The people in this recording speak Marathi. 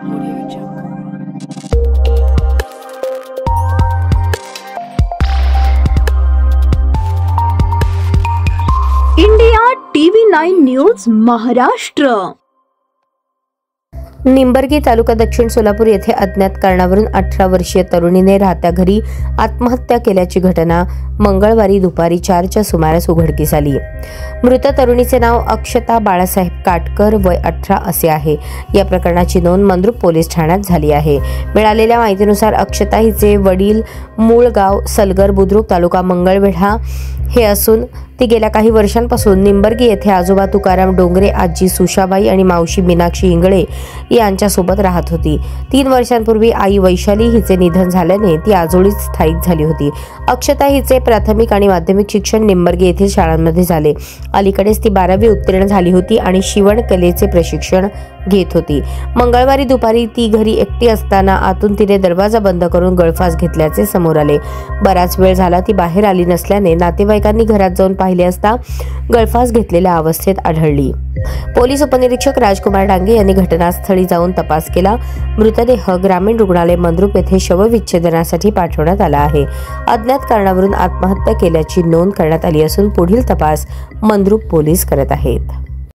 India TV 9 news Maharashtra. Nimbargi तालुका दक्षिण सोलापूर येथे अज्ञात कारणावरून 18 वर्षीय तरुणीने राहत्या घरी आत्महत्या केल्याची घटना मंगळवारी दुपारी 4च्या सुमारास उघडकीस आली। मृत तरुणीचे नाव अक्षता बाळासाहेब काटकर, वय 18 असे आहे। या प्रकरणाची नोंद मंद्रुप पोलीस ठाण्यात झाली आहे। मिळालेल्या माहितीनुसार अक्षता हिचे वडील मूळ गाव सलगर बुद्रुक तालुका मंगळवेढा हे असून ती गेल्या काही वर्षांपासून निंबर्गी येथे आजोबा तुकाराम डोंगरे, आजी सुशाबाई आणि मावशी मीनाक्षी इंगळे यांच्यासोबत राहत होती। 3 वर्षांपूर्वी आई वैशाली हिचे निधन झाल्याने ती आजोळीत स्थायिक झाली होती। अक्षता हिचे प्राथमिक आणि माध्यमिक शिक्षण निंबर्गी येथील शाळांमध्ये झाले। अलीकडेच ती 12वी उत्तीर्ण झाली होती आणि शिवण कलेचे प्रशिक्षण घेत होती। मंगळवारी दुपारी ती घरी एकटी असताना आतून तिने दरवाजा बंद करून गळफास घेतल्याचे समोर आले। बराच वेळ झाला ती बाहेर आली नसल्याने नातेवाईकांनी घरात जाऊन पाहिले असता गळफास घेतलेल्या अवस्थेत आढळली। पोलीस उपनिरीक्षक राजकुमार डांगे यांनी घटनास्थळी जाऊन तपास केला। मृतदेह ग्रामीण रुग्णालय मंद्रुप येथे शवविच्छेदनासाठी पाठवण्यात आला आहे। अज्ञात कारणावरून आत्महत्या केल्याची नोंद करण्यात आली असून पुढील तपास मंद्रुप पोलीस करत आहेत।